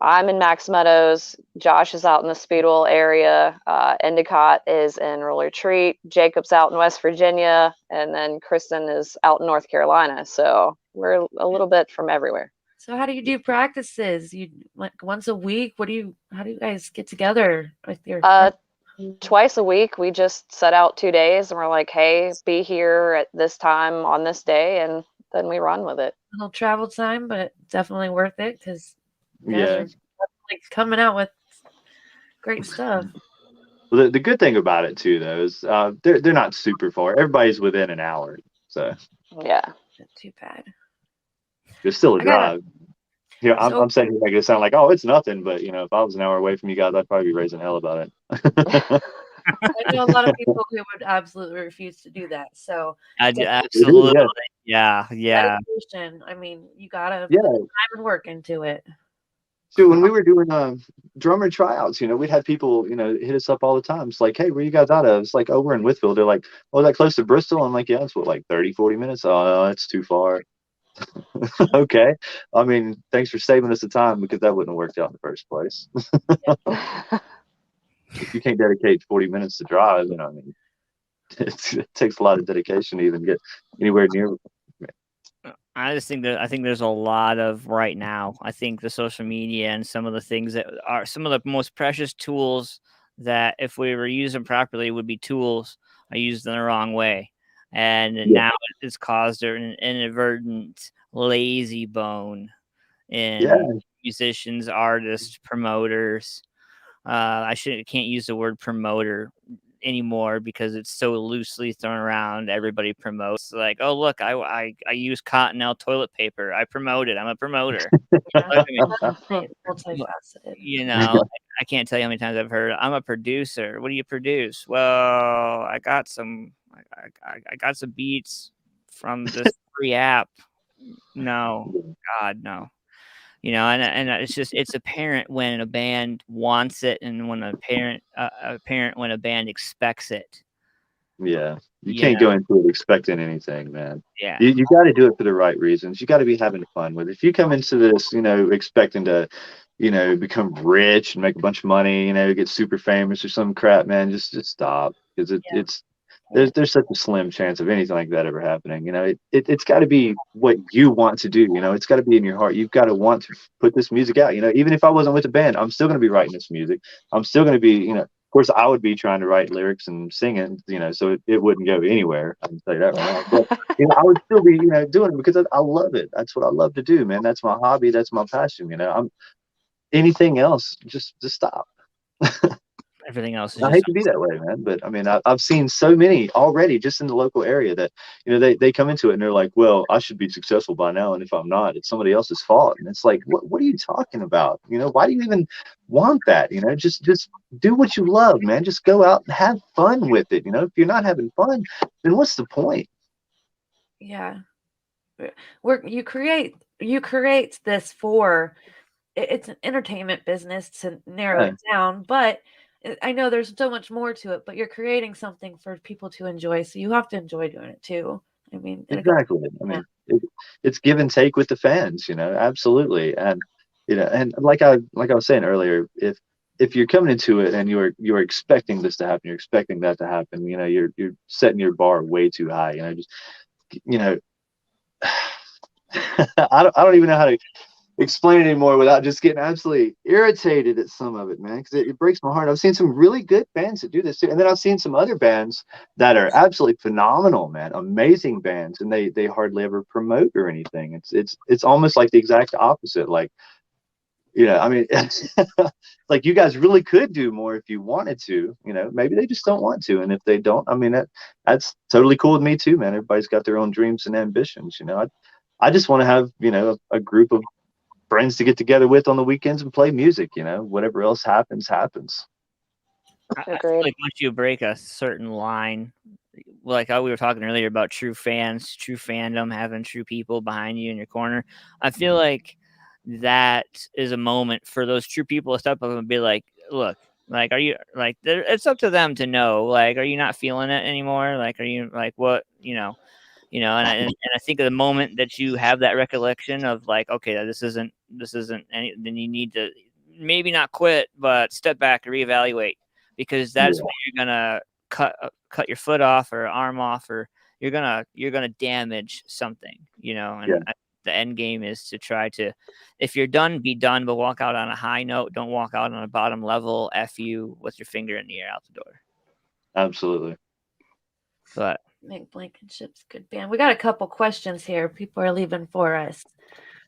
I'm in Max Meadows. Josh is out in the Speedwell area. Endicott is in Roller Treat. Jacob's out in West Virginia, and then Kristen is out in North Carolina. So we're a little bit from everywhere. So how do you do practices? You like once a week? How do you guys get together with your twice a week? We just set out 2 days and we're like, hey, be here at this time on this day, and then we run with it. A little travel time, but definitely worth it because yeah, are like coming out with great stuff. Well, the good thing about it too, though, is they're not super far. Everybody's within an hour, so yeah, not too bad. There's still a drive. I'm saying to make it sound like, oh, it's nothing, but if I was an hour away from you guys, I'd probably be raising hell about it. I know a lot of people who would absolutely refuse to do that. So absolutely, yeah. Dedication. I mean, you gotta put time and work into it. Dude, when we were doing drummer tryouts, we'd have people, hit us up all the time. It's like, hey, where you guys out of? It's like, oh, we're in Whitfield. They're like, oh, that close to Bristol? I'm like, yeah, it's like 30, 40 minutes. Oh, no, that's too far. Okay. I mean, thanks for saving us the time because that wouldn't have worked out in the first place. If you can't dedicate 40 minutes to drive, I mean, it takes a lot of dedication to even get anywhere near. I think there's a lot of right now. I think the social media and some of the things that are some of the most precious tools that if we were using properly would be tools are used in the wrong way. And now it's caused an inadvertent lazy bone in musicians, artists, promoters. Can't use the word promoter anymore because it's so loosely thrown around. Everybody promotes like, oh look, I use Cottonelle toilet paper. I promote it. I'm a promoter. Yeah. Look at me. Multifaceted. You know, I can't tell you how many times I've heard, I'm a producer. What do you produce? Well, I got some beats from this free app. No, God, no. You know, and it's apparent when a band wants it and when apparent when a band expects it. Yeah, you You can't go know, into it expecting anything, man. yeah. You got to do it for the right reasons. You got to be having fun with it. If you come into this, expecting to, become rich and make a bunch of money, get super famous or some crap, man, just stop, because it's there's such a slim chance of anything like that ever happening. It's got to be what you want to do. It's got to be in your heart. You've got to want to put this music out. Even if I wasn't with the band, I'm still going to be writing this music. I'm still going to be, of course, I would be trying to write lyrics and singing, so it wouldn't go anywhere. I can tell you that right now. But I would still be, doing it because I love it. That's what I love to do, man. That's my hobby. That's my passion. I'm anything else, just stop. Everything else is I just hate to be that way, man, but I mean, I've seen so many already just in the local area that, they come into it and they're like, well, I should be successful by now. And if I'm not, it's somebody else's fault. And it's like, what are you talking about? Why do you even want that? Just do what you love, man. Just go out and have fun with it. If you're not having fun, then what's the point? Yeah. You create this for, it's an entertainment business to narrow it down, but I know there's so much more to it, but you're creating something for people to enjoy, so you have to enjoy doing it too. I mean, exactly. I mean, it's give and take with the fans, absolutely. And and like I was saying earlier, if you're coming into it and you're expecting this to happen, you're expecting that to happen, you're setting your bar way too high. Just I don't even know how to explain it anymore without just getting absolutely irritated at some of it, man, because it breaks my heart. I've seen some really good bands that do this too, and then I've seen some other bands that are absolutely phenomenal, man, amazing bands, and they hardly ever promote or anything. It's almost like the exact opposite. Like, I mean, like you guys really could do more if you wanted to. Maybe they just don't want to, and if they don't, I mean, that's totally cool with me too, man. Everybody's got their own dreams and ambitions. I just want to have a group of friends to get together with on the weekends and play music. Whatever else happens. I feel like once you break a certain line, like how we were talking earlier about true fans, true fandom, having true people behind you in your corner, I feel like that is a moment for those true people to step up and be like, look, like, are you like, it's up to them to know, like, are you not feeling it anymore? Like, are you like, what, and I think of the moment that you have that recollection of like, okay, this isn't any, then you need to maybe not quit, but step back and reevaluate, because that's when you're gonna cut your foot off or arm off, or you're gonna damage something, and the end game is to try to, if you're done, be done, but walk out on a high note. Don't walk out on a bottom level F you with your finger in the air out the door. Absolutely. But Make Blankenship's good band. We got a couple questions here. People are leaving for us.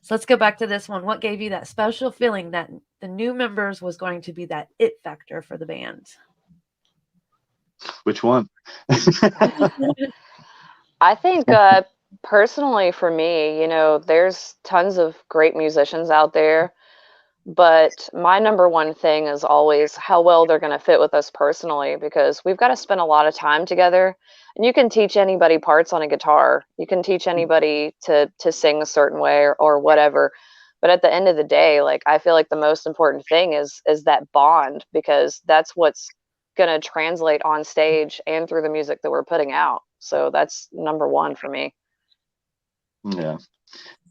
So let's go back to this one. What gave you that special feeling that the new members was going to be that it factor for the band? Which one? I think personally for me, there's tons of great musicians out there, but my number one thing is always how well they're going to fit with us personally, because we've got to spend a lot of time together. And you can teach anybody parts on a guitar. You can teach anybody to sing a certain way or whatever. But at the end of the day, like, I feel like the most important thing is that bond, because that's what's going to translate on stage and through the music that we're putting out. So that's number one for me. Yeah.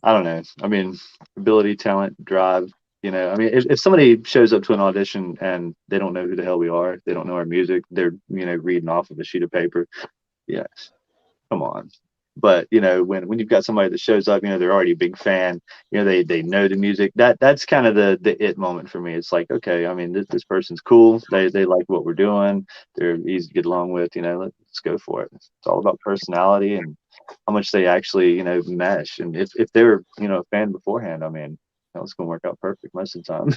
I don't know. I mean, ability, talent, drive. I mean, if somebody shows up to an audition and they don't know who the hell we are, they don't know our music, they're, reading off of a sheet of paper. Yes. Come on. But, when you've got somebody that shows up, they're already a big fan, they know the music, that's kind of the it moment for me. It's like, okay, I mean, this person's cool. They like what we're doing. They're easy to get along with, let's go for it. It's all about personality and how much they actually, mesh. And if they're, a fan beforehand, I mean, it's going to work out perfect most of the time.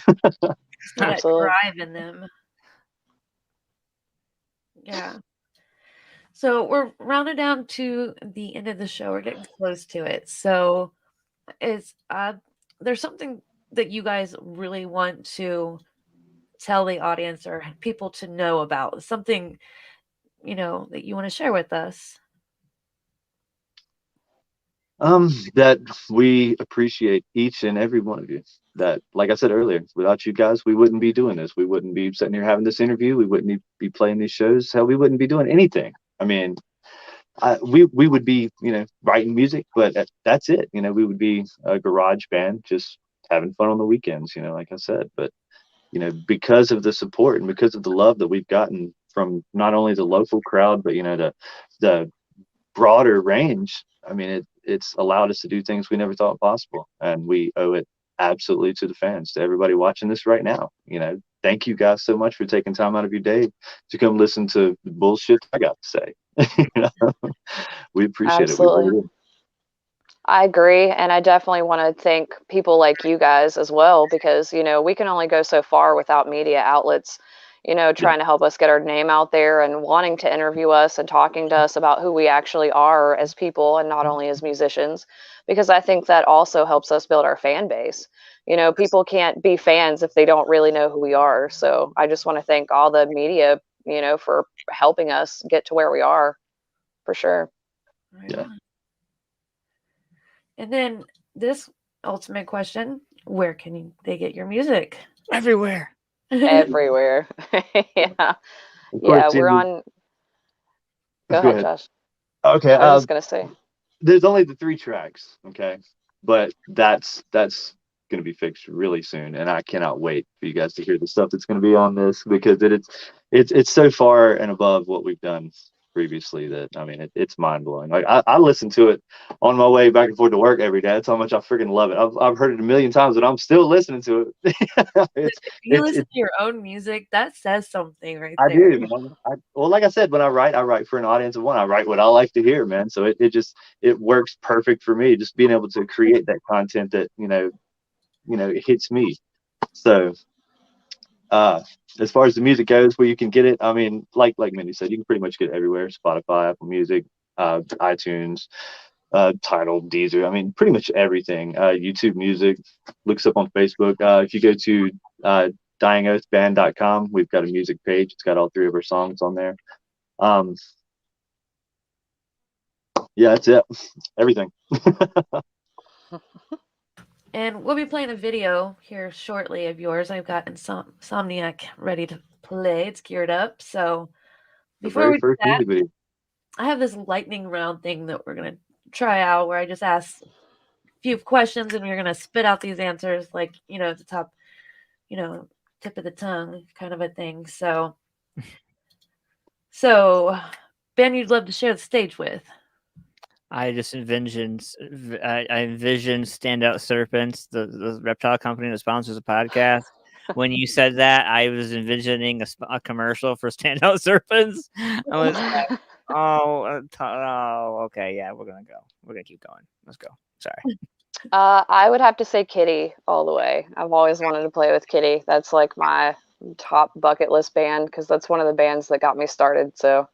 That drive in them. Yeah. So we're rounding down to the end of the show. We're getting close to it. So is there's something that you guys really want to tell the audience or people to know about? Something, that you want to share with us? That we appreciate each and every one of you. That, like I said earlier, without you guys, we wouldn't be doing this. We wouldn't be sitting here having this interview. We wouldn't be playing these shows. Hell, we wouldn't be doing anything. I mean, we would be, writing music, but that's it. We would be a garage band just having fun on the weekends, like I said. But, because of the support and because of the love that we've gotten from not only the local crowd, but, the broader range, I mean, it's allowed us to do things we never thought possible. And we owe it absolutely to the fans, to everybody watching this right now. Thank you guys so much for taking time out of your day to come listen to the bullshit I got to say. We appreciate it. We Absolutely. really do. I agree. And I definitely want to thank people like you guys as well, because, we can only go so far without media outlets, trying to help us get our name out there and wanting to interview us and talking to us about who we actually are as people and not only as musicians, because I think that also helps us build our fan base. People can't be fans if they don't really know who we are. So I just want to thank all the media, for helping us get to where we are, for sure. Right Yeah. on. And then this ultimate question: where can they get your music? Everywhere. Everywhere. Yeah. Of Yeah, course, we're on. Go go ahead, ahead. Josh. Okay. I was just going to say. There's only the 3 tracks, okay, but that's going to be fixed really soon, and I cannot wait for you guys to hear the stuff that's going to be on this, because it's so far and above what we've done previously that, I mean, it's mind-blowing. Like, I listen to it on my way back and forth to work every day. That's how much I freaking love it. I've heard it a million times, but I'm still listening to it. it's If you it's listen to your own music, that says something right I there. do, man. Well, like I said, when I write for an audience of one. I write what I like to hear, man. So it works perfect for me. Just being able to create that content that it hits me. So, as far as the music goes, where you can get it, I mean, like Mindy said, you can pretty much get it everywhere: Spotify, Apple Music, iTunes, Tidal, Deezer. I mean, pretty much everything. YouTube Music. Look us up on Facebook. If you go to dyingoathband.com, we've got a music page. It's got all 3 of our songs on there. Yeah, that's it. Everything. And we'll be playing a video here shortly of yours. I've got Insomniac ready to play. It's geared up. So The before very we do first that, music video. I have this lightning round thing that we're going to try out, where I just ask a few questions and you're going to spit out these answers like, at the top, tip of the tongue kind of a thing. So Ben, you'd love to share the stage with? I just envisioned Standout Serpents, the reptile company that sponsors the podcast. When you said that, I was envisioning a commercial for Standout Serpents. I was like, okay, yeah, we're gonna go. We're gonna keep going. Let's go. Sorry. I would have to say Kitty all the way. I've always wanted to play with Kitty. That's like my top bucket list band, because that's one of the bands that got me started. So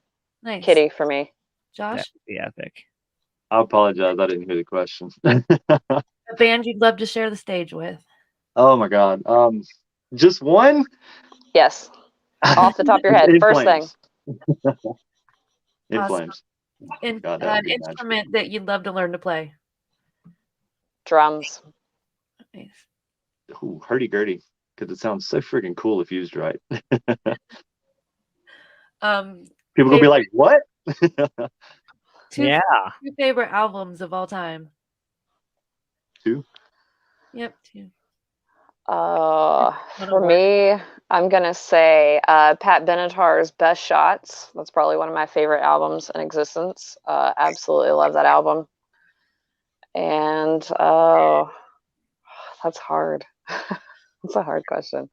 Nice. Kitty for me. Josh? That'd be epic. I apologize. I didn't hear the question. A band you'd love to share the stage with? Oh my God. Just one? Yes. Off the top of your head. In First Flames. thing. In Awesome. Flames. And God, that would an be magical. instrument that you'd love to learn to play? Drums. Nice. Ooh, hurdy-gurdy, because it sounds so freaking cool if used right. People gonna be like, what? Two Yeah. favorite albums of all time? 2? Yep, 2. For me, I'm gonna say Pat Benatar's Best Shots. That's probably one of my favorite albums in existence. Absolutely love that album. And that's hard. That's a hard question.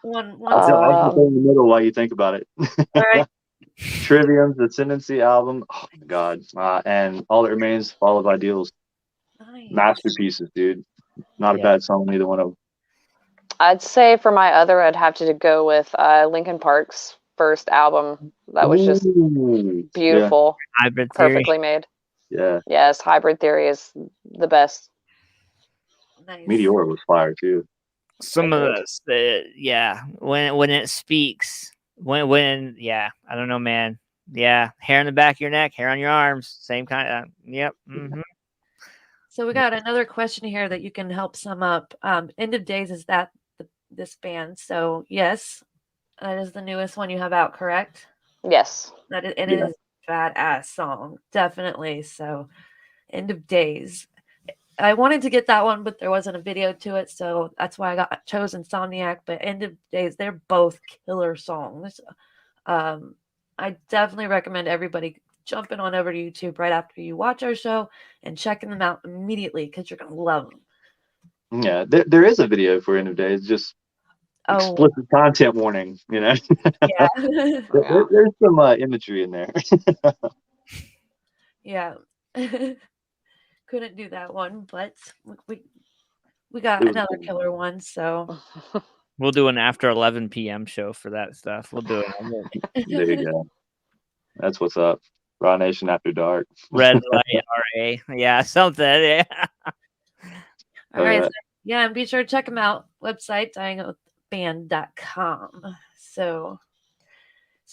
One I'll just go in the middle while you think about it. all right. Trivium's Ascendancy album. Oh my God. And All That Remains, Fall of Ideals. Nice. Masterpieces, dude. Not a bad song, either one of them. I'd say for my other, I'd have to go with Linkin Park's first album that was just Ooh, beautiful, Hybrid Theory. perfectly made. Yeah. Yes, Hybrid Theory is the best. Nice. Meteor was fire too. Some of this, yeah, when it speaks, when yeah, I don't know, man. Yeah, hair in the back of your neck, hair on your arms, same kind of. Yep. Mm-hmm. So we got another question here that you can help sum up. End of Days, is that this band? So yes, that is the newest one you have out, correct? Yes. That is, it Yeah. is a badass song, definitely. So End of Days. I wanted to get that one, but there wasn't a video to it, so that's why I chose Insomniac. But End of Days, they're both killer songs. I definitely recommend everybody jumping on over to YouTube right after you watch our show and checking them out immediately because you're gonna love them. Yeah, there is a video for End of Days, just explicit content warning. You know, Yeah. there's some imagery in there. Yeah. Couldn't do that one, but we got another killer one, so We'll do an after 11 p.m. show for that stuff. We'll do it. There you go. That's what's up. Raw Nation After Dark. Red light RA. Yeah, something. Yeah. all right. yeah. So, yeah, and be sure to check them out. Website dyingoathband.com. So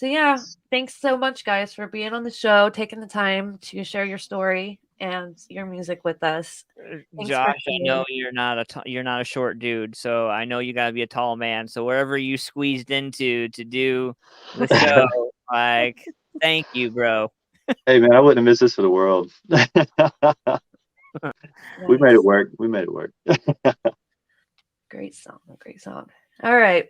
yeah, thanks so much, guys, for being on the show, taking the time to share your story and your music with us. Thanks Josh, I know you're not a short dude, so I know you got to be a tall man. So wherever you squeezed into to do the show, like, thank you, bro. Hey man, I wouldn't have missed this for the world. We made it work. Great song. All right.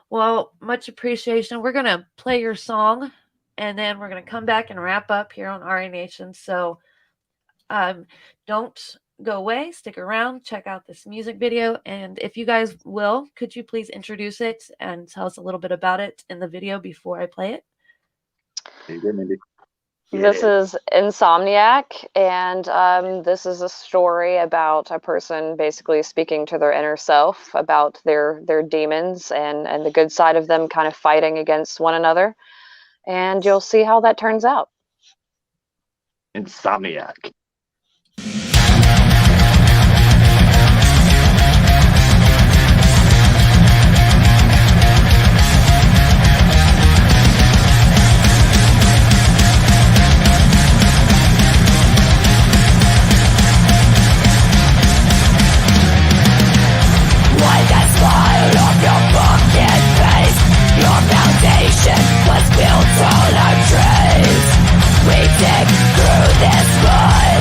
Well, much appreciation. We're going to play your song, and then we're going to come back and wrap up here on RA Nation. So don't go away. Stick around. Check out this music video. And if you guys will, could you please introduce it and tell us a little bit about it in the video before I play it? There you go, Mindy. This is Insomniac, and this is a story about a person basically speaking to their inner self about their demons and the good side of them kind of fighting against one another. And you'll see how that turns out. Insomniac. Was built on our dreams. We dig through this mud.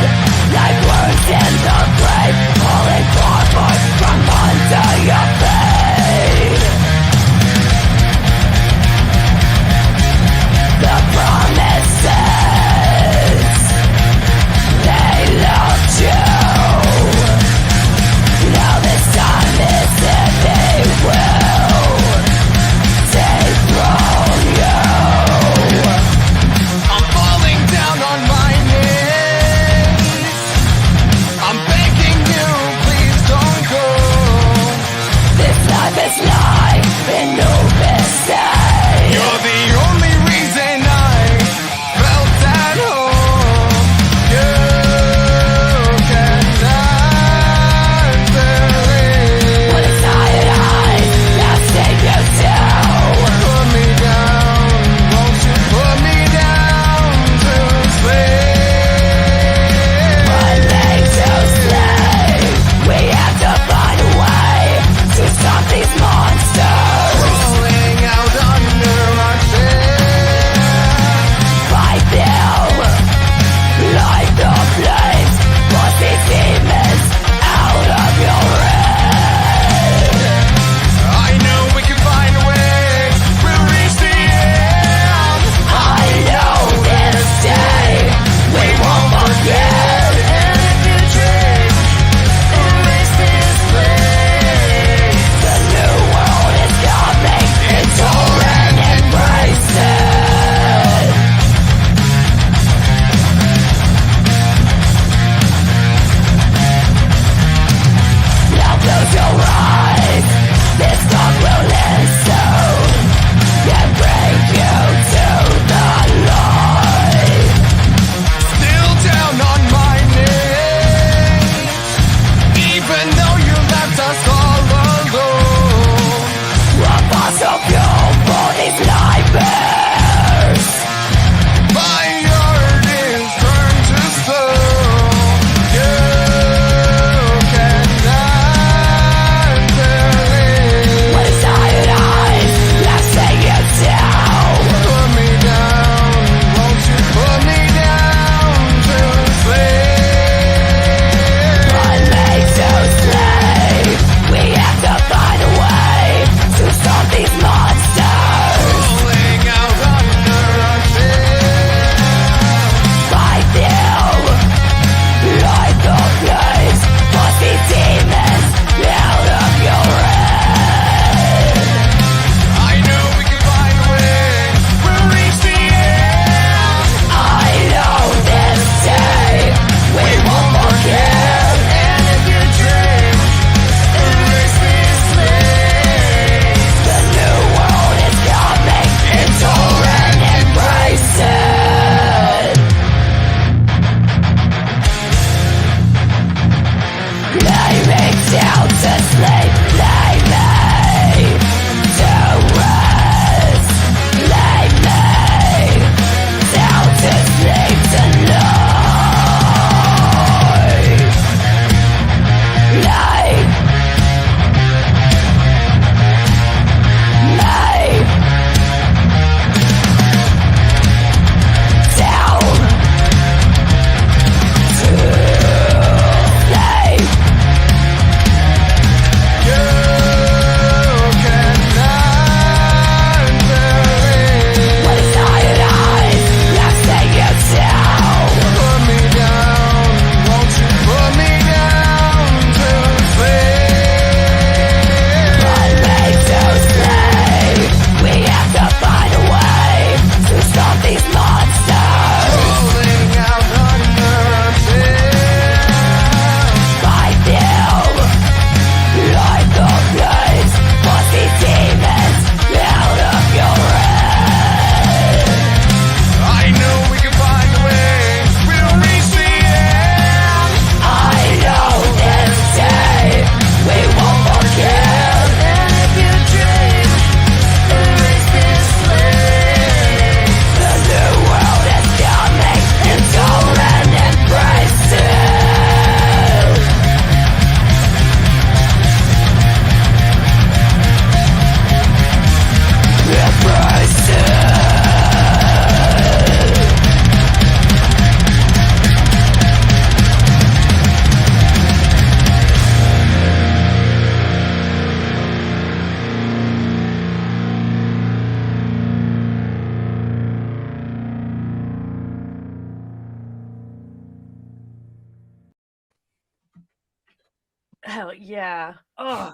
Hell yeah. Oh,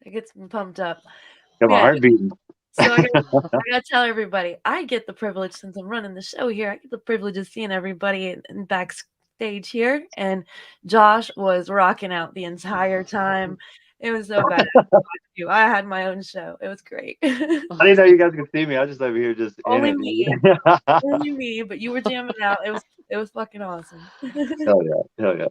it gets me pumped up. Got my Yeah. heart beating. So I gotta tell everybody, I get the privilege, since I'm running the show here, I get the privilege of seeing everybody in backstage here. And Josh was rocking out the entire time. It was so bad. I had my own show. It was great. I didn't know you guys could see me. I was just over here just Only in it. me. Dude. Only me, but you were jamming out. It was fucking awesome. Hell yeah.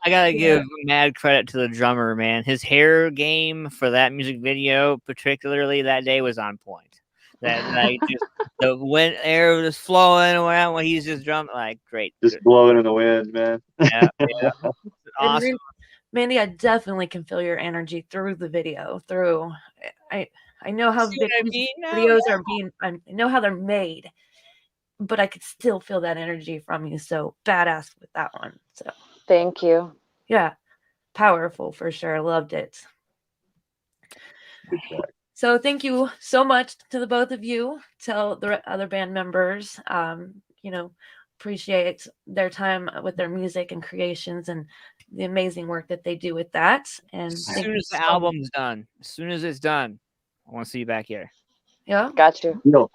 I gotta Yeah. give mad credit to the drummer, man. His hair game for that music video, particularly that day, was on point. That like just the wind air was flowing around when he's just drumming, like great. Just blowing in the wind, man. Yeah. And Awesome. Mandy, I definitely can feel your energy through the video. I know how See what I these mean now? videos are being. I know how they're made, but I could still feel that energy from you. So badass with that one. So Thank you. yeah, powerful for sure. Loved it. Good track. So thank you so much to the both of you. Tell the other band members, appreciate their time with their music and creations and the amazing work that they do with that. And As thank soon you as the so album's done, as soon as it's done, I want to see you back here. Yeah. Got you. Deal.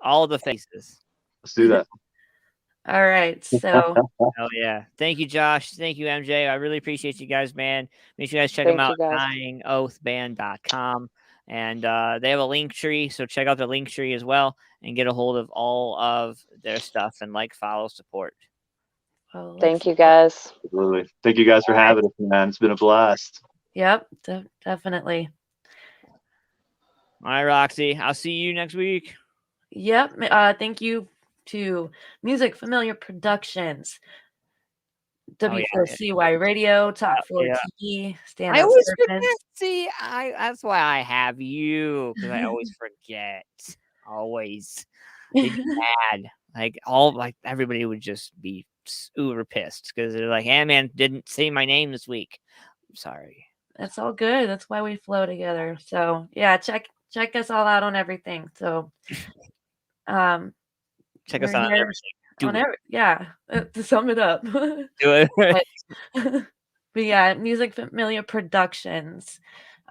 All the faces. Let's do that. All right. So Oh yeah. Thank you, Josh. Thank you, MJ. I really appreciate you guys, man. Make sure you guys check them Thank out you, at guys. dyingoathband.com. And they have a link tree, so check out the link tree as well and get a hold of all of their stuff and follow, support. Thank you, guys. Absolutely. Thank you guys for having us, man. It's been a blast. Yep, definitely. All right, Roxy. I'll see you next week. Yep. Thank you to Music Familiar Productions, W4CY Radio, Top 4 yeah. TV, Stand I Up always Serpents. forget. See, that's why I have you, because I always forget. Always. They'd be mad. Everybody would just be uber pissed because they're like, Antman didn't say my name this week. I'm sorry. That's all good. That's why we flow together. So yeah, check us all out on everything. So check us out on everything. To sum it up. Do it. But yeah, Music Familiar Productions.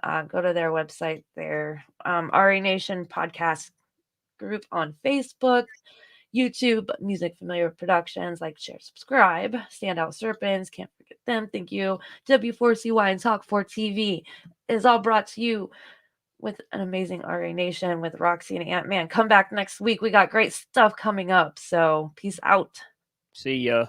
Go to their website there. RA Nation podcast group on Facebook, YouTube, Music Familiar Productions. Like, share, subscribe. Standout Serpents, can't forget them. Thank you. W4CY and Talk 4 TV is all brought to you with an amazing RA Nation with Roxy and Antman. Come back next week. We got great stuff coming up. So peace out. See ya.